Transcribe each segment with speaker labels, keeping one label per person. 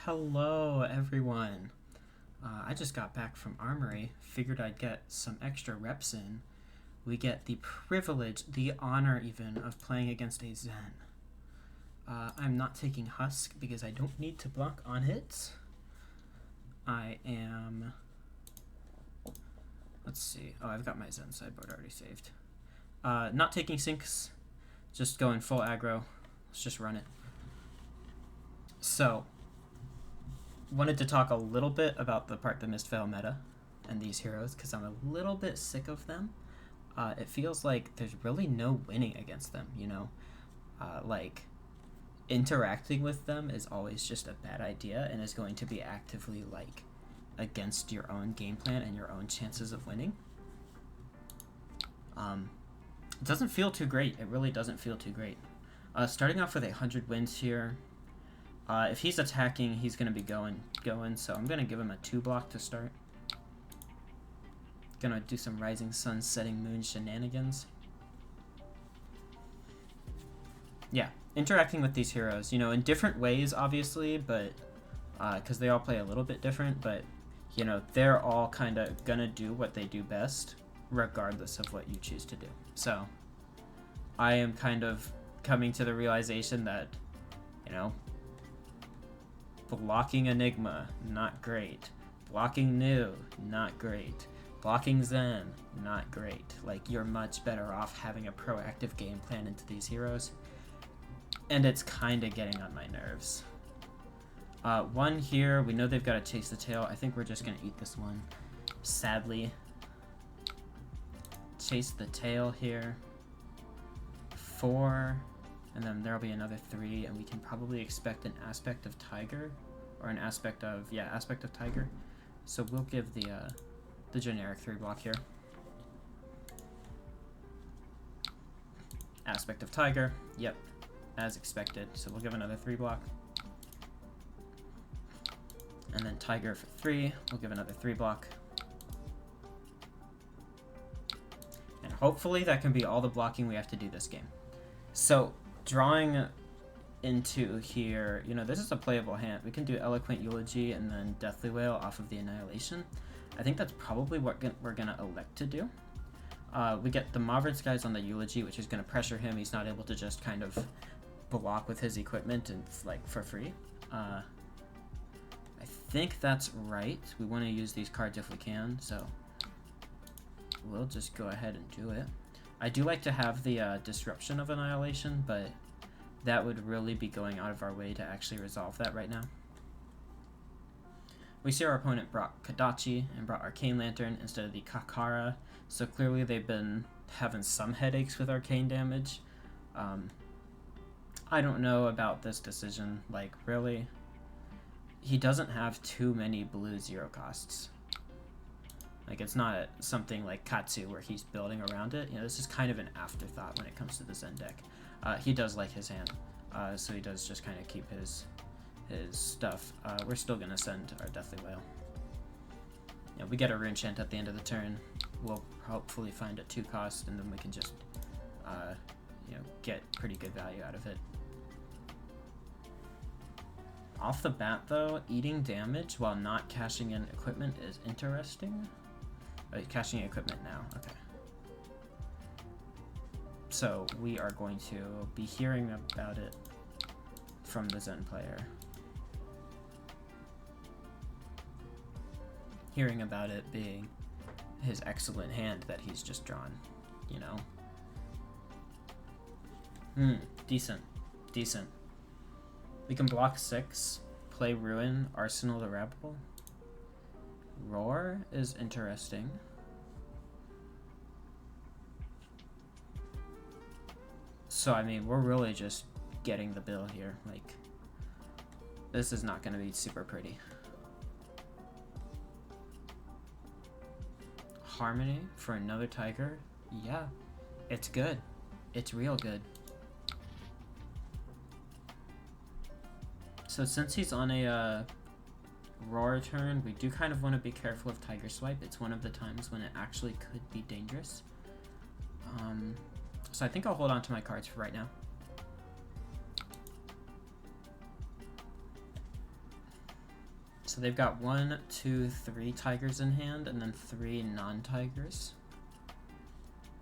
Speaker 1: Hello, everyone. I just got back from Armory. Figured I'd get some extra reps in. We get the privilege, the honor even, of playing against a Zen. I'm not taking Husk because I don't need to block on hits. I am... Let's see. Oh, I've got my Zen sideboard already saved. Not taking Sinks. Just going full aggro. Let's just run it. So, wanted to talk a little bit about the Mistveil meta and these heroes because I'm a little bit sick of them. It feels like there's really no winning against them, you know? Like, interacting with them is always just a bad idea and is going to be actively, like, against your own game plan and your own chances of winning. It doesn't feel too great. It really doesn't feel too great. Starting off with 100 wins here. If he's attacking, he's going to be going, so I'm going to give him a 2-block to start. Gonna do some Rising Sun, Setting Moon shenanigans. Yeah, interacting with these heroes, you know, in different ways, obviously, but, because they all play a little bit different, but, you know, they're all kind of gonna do what they do best, regardless of what you choose to do. So, I am kind of coming to the realization that, you know, blocking Enigma, not great. Blocking New, not great. Blocking Zen, not great. Like, you're much better off having a proactive game plan into these heroes. And it's kind of getting on my nerves. One here, we know they've got to chase the tail. I think we're just going to eat this one. Sadly. Chase the tail here. 4. And then there'll be another 3. And we can probably expect an aspect of Tiger. Or an aspect of, yeah, aspect of Tiger. So we'll give the generic 3-block here. Aspect of Tiger, yep, as expected. So we'll give another 3-block. And then Tiger for 3, we'll give another 3-block. And hopefully that can be all the blocking we have to do this game. So, drawing into here, you know, this is a playable hand. We can do Eloquent Eulogy and then Deathly Wail off of the Annihilation. I think that's probably what we're going to elect to do. We get the Mauvrion Skies on the Eulogy, which is going to pressure him. He's not able to just kind of block with his equipment and, like, for free. I think that's right. We want to use these cards if we can, so we'll just go ahead and do it. I do like to have the Disruption of Annihilation, but that would really be going out of our way to actually resolve that right now. We see our opponent brought Kodachi and brought Arcane Lantern instead of the Kakara, so clearly they've been having some headaches with arcane damage. I don't know about this decision, like, really. He doesn't have too many blue 0 costs. Like, it's not something like Katsu where he's building around it. You know, this is kind of an afterthought when it comes to the Zen deck. He does like his hand, so he does just kind of keep his stuff. We're still going to send our Deathly Wail. Yeah, we get a Rune Chant at the end of the turn. We'll hopefully find a 2-cost, and then we can just, you know, get pretty good value out of it. Off the bat, though, eating damage while not cashing in equipment is interesting. Cashing in equipment now, okay. So we are going to be hearing about it from the Zen player. Hearing about it being his excellent hand that he's just drawn, you know? Decent. Decent. We can block 6, play Ruin, Arsenal the Rebel. Roar is interesting. So, I mean, we're really just getting the bill here. Like, this is not going to be super pretty. Harmony for another Tiger? Yeah, it's good. It's real good. So since he's on a Roar turn, we do kind of want to be careful of Tiger Swipe. It's one of the times when it actually could be dangerous. So I think I'll hold on to my cards for right now. So they've got 1, 2, 3 tigers in hand, and then 3 non-tigers.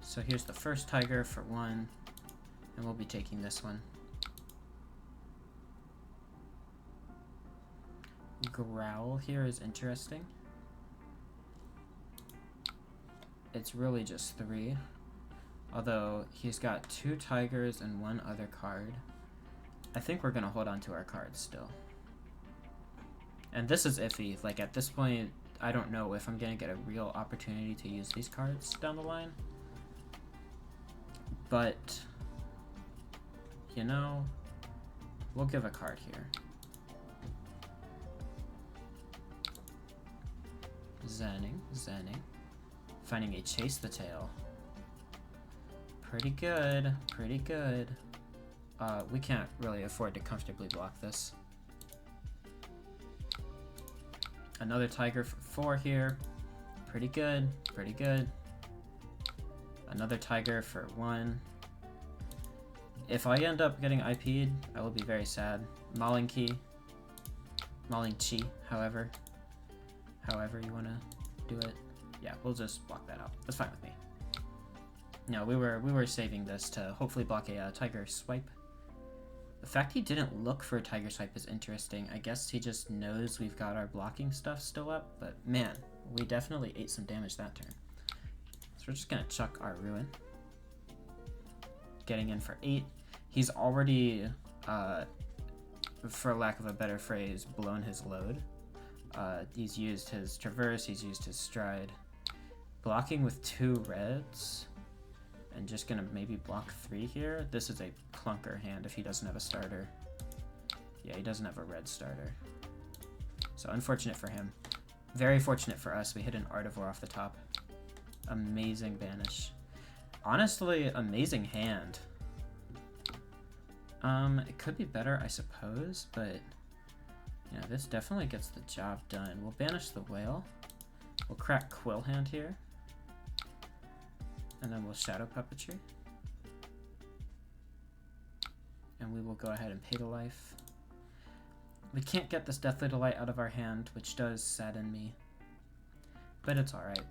Speaker 1: So here's the first tiger for 1, and we'll be taking this one. Growl here is interesting. It's really just 3. Although he's got 2 tigers and 1 other card. I think we're gonna hold on to our cards still. And this is iffy. Like at this point, I don't know if I'm gonna get a real opportunity to use these cards down the line. But, you know, we'll give a card here. Zenning. Finding a Chase the Tail. Pretty good, pretty good. We can't really afford to comfortably block this. Another tiger for 4 here. Pretty good, pretty good. Another tiger for 1. If I end up getting IP'd, I will be very sad. Mauling Chi, however you want to do it. Yeah, we'll just block that out. That's fine with me. No, we were saving this to hopefully block a tiger swipe. The fact he didn't look for a tiger swipe is interesting. I guess he just knows we've got our blocking stuff still up, but man, we definitely ate some damage that turn. So we're just gonna chuck our Ruin. Getting in for 8. He's already, for lack of a better phrase, blown his load. He's used his Traverse, he's used his Stride. Blocking with 2 reds. And just gonna maybe block 3 here. This is a clunker hand if he doesn't have a starter. Yeah, he doesn't have a red starter. So unfortunate for him. Very fortunate for us. We hit an Artivore off the top. Amazing banish. Honestly, amazing hand. It could be better, I suppose, but yeah, this definitely gets the job done. We'll banish the whale. We'll crack Quill Hand here. And then we'll Shadow Puppetry. And we will go ahead and pay to life. We can't get this Deathly Delight out of our hand, which does sadden me. But it's alright.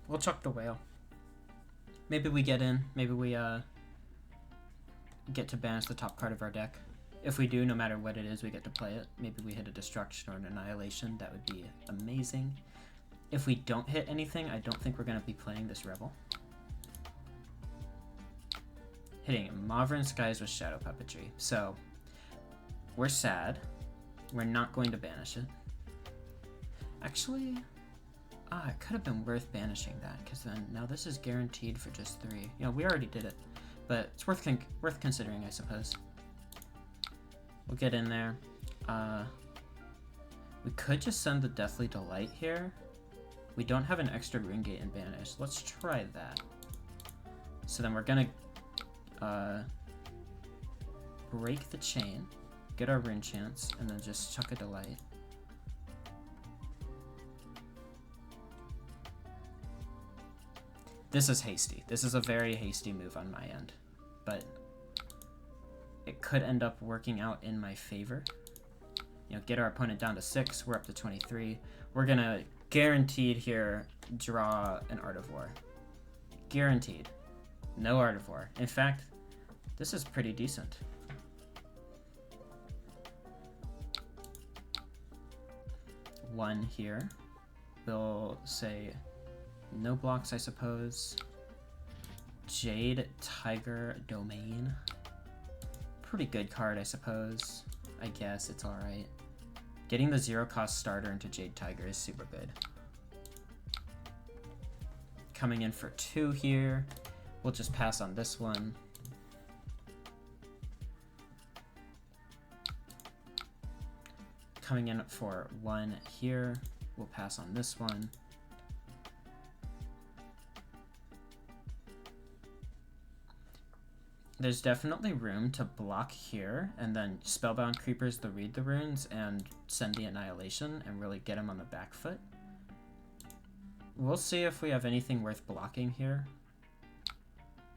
Speaker 1: We'll chuck the whale. Maybe we get in. Maybe we get to banish the top card of our deck. If we do, no matter what it is, we get to play it. Maybe we hit a Destruction or an Annihilation. That would be amazing. If we don't hit anything, I don't think we're going to be playing this Rebel. Hitting Mauvrin Skies with Shadow Puppetry. So, we're sad. We're not going to banish it. Actually, it could have been worth banishing that, because then now this is guaranteed for just 3. You know, we already did it, but it's worth considering, I suppose. We'll get in there. We could just send the Deathly Delight here. We don't have an extra Rune Gate and banish. Let's try that. So then we're gonna break the chain, get our Rune Chance, and then just chuck a Delight. This is hasty. This is a very hasty move on my end, but it could end up working out in my favor. You know, get our opponent down to 6. We're up to 23. We're gonna guaranteed here draw an Artivore. Guaranteed. No Artivore. In fact, this is pretty decent. One here. We'll say no blocks, I suppose. Jade Tiger Domain. Pretty good card, I suppose. I guess it's alright. Getting the 0-cost starter into Jade Tiger is super good. Coming in for 2 here. We'll just pass on this one. Coming in for 1 here. We'll pass on this one. There's definitely room to block here, and then Spellbound Creepers to read the runes and send the Annihilation and really get him on the back foot. We'll see if we have anything worth blocking here.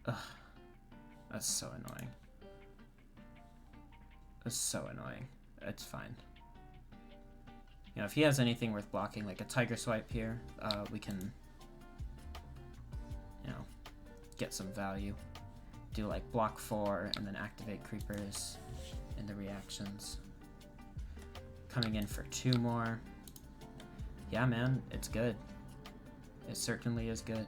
Speaker 1: Ugh. That's so annoying. That's so annoying. It's fine. You know, if he has anything worth blocking, like a Tiger Swipe here, we can, you know, get some value. Do like block 4 and then activate creepers in the reactions. Coming in for 2 more. Yeah, man, it's good. It certainly is good.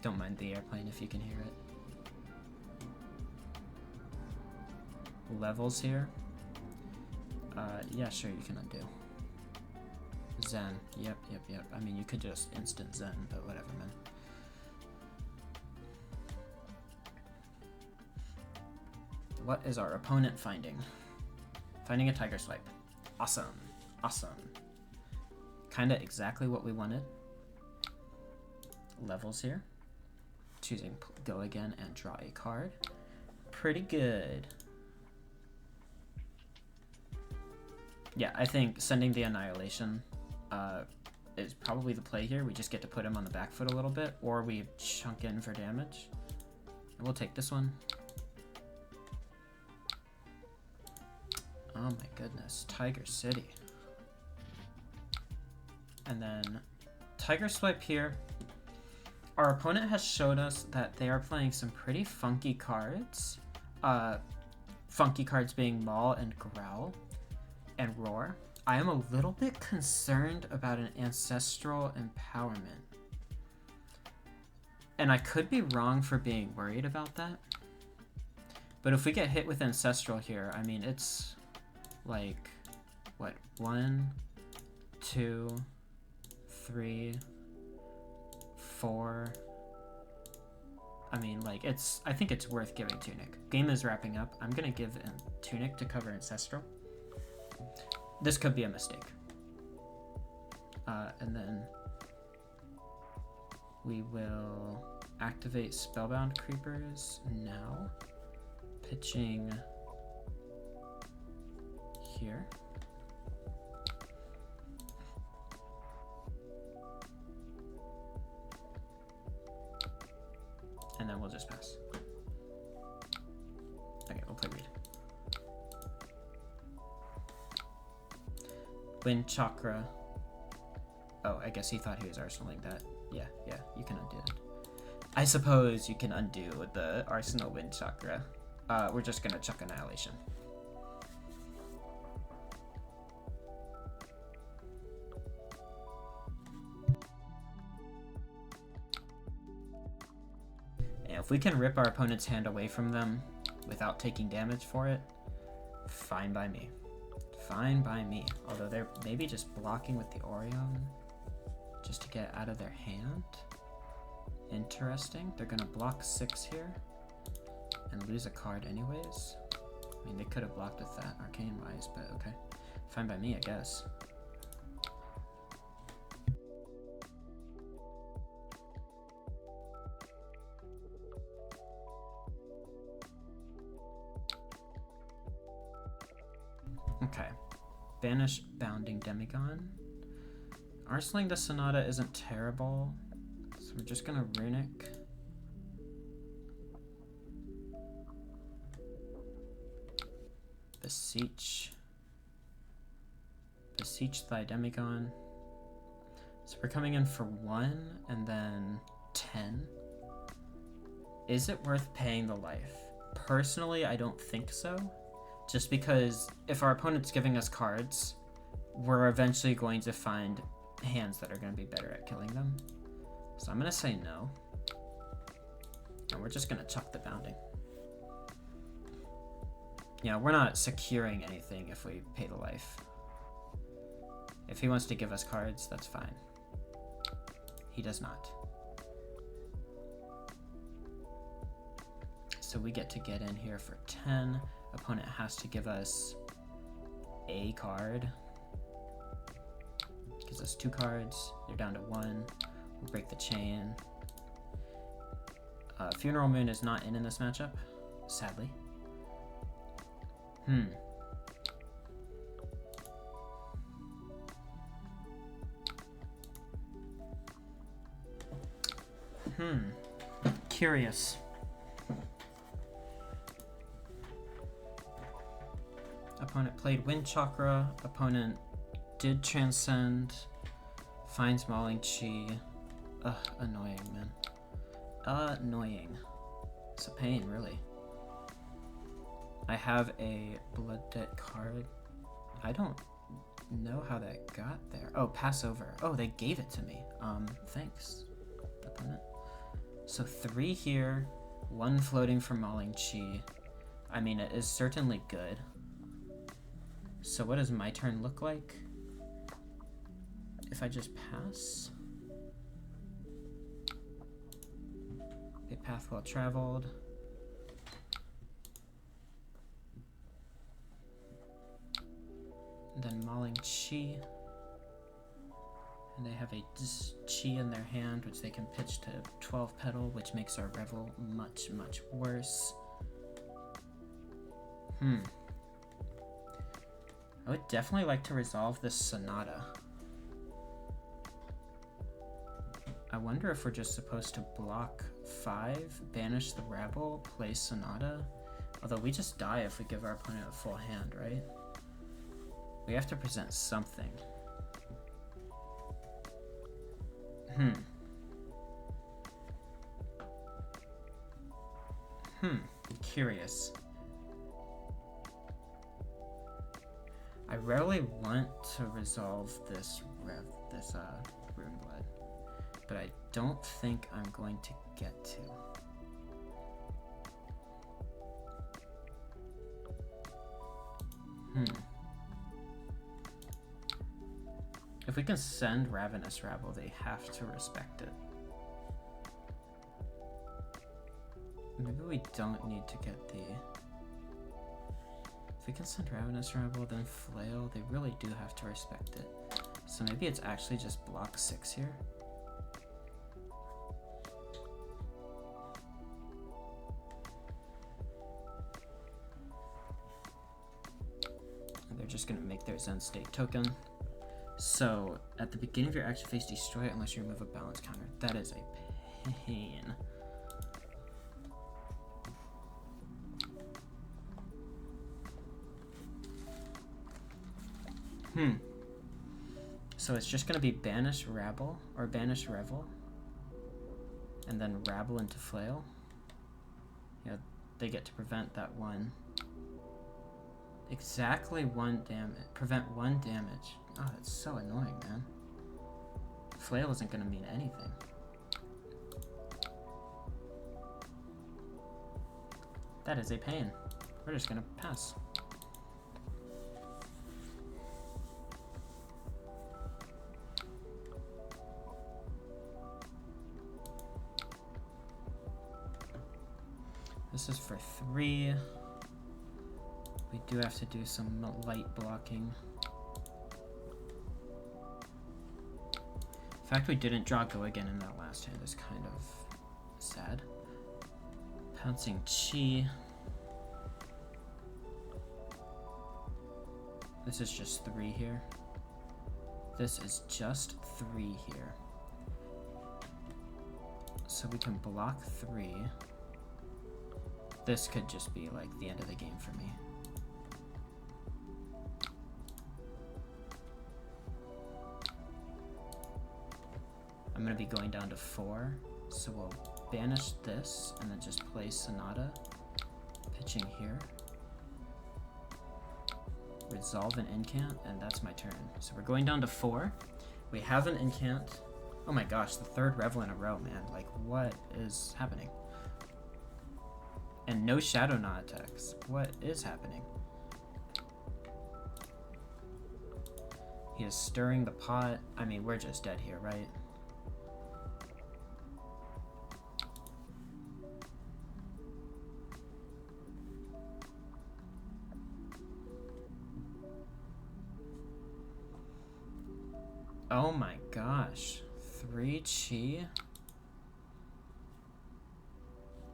Speaker 1: Don't mind the airplane if you can hear it. Levels here. Yeah, sure, you can undo. Zen. Yep. I mean, you could just instant Zen, but whatever, man. What is our opponent finding? Finding a Tiger Swipe. Awesome. Kinda exactly what we wanted. Levels here. Choosing go again and draw a card. Pretty good. Yeah, I think sending the Annihilation is probably the play here. We just get to put him on the back foot a little bit, or we chunk in for damage. And we'll take this one. Oh my goodness, Tiger City. And then Tiger Swipe here. Our opponent has showed us that they are playing some pretty funky cards. Funky cards being Maul and Growl and Roar. I am a little bit concerned about an Ancestral Empowerment. And I could be wrong for being worried about that. But if we get hit with Ancestral here, I mean, it's like, what, 1, 2, 3, 4. I mean, like, I think it's worth giving Tunic. Game is wrapping up. I'm gonna give Tunic to cover Ancestral. This could be a mistake. And then we will activate Spellbound Creepers now. Pitching here. And then we'll just pass. Okay, we'll play Reed. Wind Chakra. Oh, I guess he thought he was arsenaling that. Yeah, you can undo it. I suppose you can undo the Arsenal Wind Chakra. We're just gonna chuck Annihilation. And if we can rip our opponent's hand away from them without taking damage for it, fine by me. Fine by me. Although they're maybe just blocking with the Orion just to get out of their hand. Interesting. They're gonna block 6 here and lose a card anyways. I mean, they could have blocked with that arcane wise, but okay. Fine by me, I guess. Okay. Banish Bounding Demigon. Arsenaling the Sonata isn't terrible, so we're just gonna Runic. Beseech Thy Demigon. So we're coming in for 1 and then 10. Is it worth paying the life? Personally, I don't think so. Just because if our opponent's giving us cards, we're eventually going to find hands that are going to be better at killing them. So I'm going to say no. And we're just going to chuck the Bounding. Yeah, we're not securing anything if we pay the life. If he wants to give us cards, that's fine. He does not. So we get to get in here for 10. Opponent has to give us a card. Gives us 2 cards. They're down to 1. We'll break the chain. Funeral Moon is not in this matchup, sadly. Curious. Opponent played Wind Chakra. Opponent did Transcend. Finds Mauling Chi. Ugh, annoying, man. Annoying. It's a pain, really. I have a Blood Debt card. I don't know how that got there. Oh, pass over. Oh, they gave it to me. Thanks, opponent. So 3 here, 1 floating for Mauling Chi. I mean, it is certainly good. So what does my turn look like? If I just pass? Okay, path well traveled. And then Mauling Chi. And they have a Chi in their hand, which they can pitch to 12 petal, which makes our Revel much, much worse. I would definitely like to resolve this Sonata. I wonder if we're just supposed to block 5, banish the Rabble, play Sonata. Although we just die if we give our opponent a full hand, right? We have to present something. Curious. I rarely want to resolve this Rune Blood, but I don't think I'm going to get to. If we can send Ravenous Rabble, they have to respect it. Maybe we don't need to get the... If we can send Ravenous Rabble, then Flail, they really do have to respect it. So maybe it's actually just block 6 here. And they're just going to make their Zen State token. So, at the beginning of your action phase, destroy it unless you remove a balance counter. That is a pain. So it's just going to be Banish Rabble, or Banish Revel, and then Rabble into Flail. Yeah, they get to prevent that 1. Exactly 1 damage. Prevent 1 damage. Oh, that's so annoying, man. Flail isn't going to mean anything. That is a pain. We're just going to pass. This is for 3. We do have to do some light blocking. The fact we didn't draw Go Again in that last hand is kind of sad. Pouncing Chi. This is just 3 here. This is just 3 here. So we can block 3. This could just be like the end of the game for me. I'm going to be going down to 4, so we'll banish this and then just play Sonata, pitching here. Resolve an incant, and that's my turn. So we're going down to 4. We have an incant. Oh my gosh, the 3rd Revel in a row, man. Like, what is happening? And no Shadow Knot attacks. What is happening? He is stirring the pot. I mean, we're just dead here, right? Oh my gosh. 3 Chi?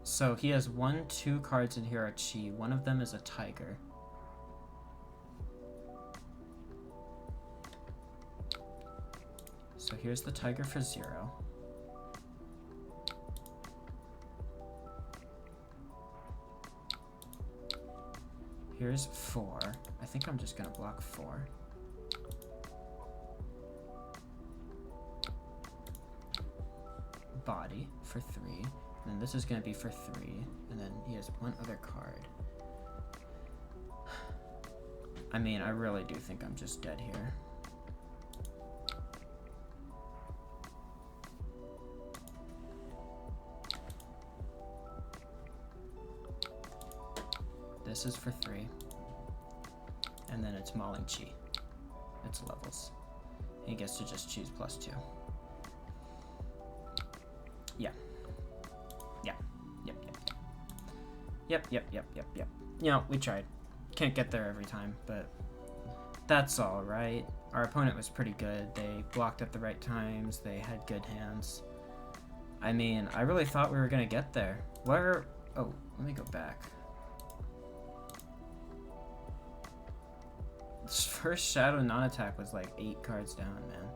Speaker 1: So he has 2 cards in here are Chi. One of them is a Tiger. So here's the Tiger for 0. Here's 4. I think I'm just gonna block 4. Body for 3. And then this is gonna be for 3. And then he has one other card. I mean, I really do think I'm just dead here. This is for 3. And then it's Mauling Chi. It's levels. He gets to just choose +2. Yeah. Yeah. Yep. You know, we tried. Can't get there every time, but that's all right. Our opponent was pretty good. They blocked at the right times. They had good hands. I mean, I really thought we were gonna get there. Where? Oh, let me go back. This first Shadow non-attack was like 8 cards down, man.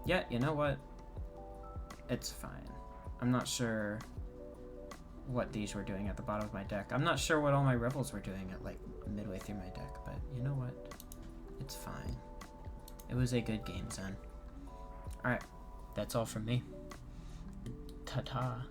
Speaker 1: Yeah, you know what? It's fine. I'm not sure what these were doing at the bottom of my deck. I'm not sure what all my rebels were doing at like midway through my deck, but you know what? It's fine. It was a good game, Zen. Alright, that's all from me. Ta-ta.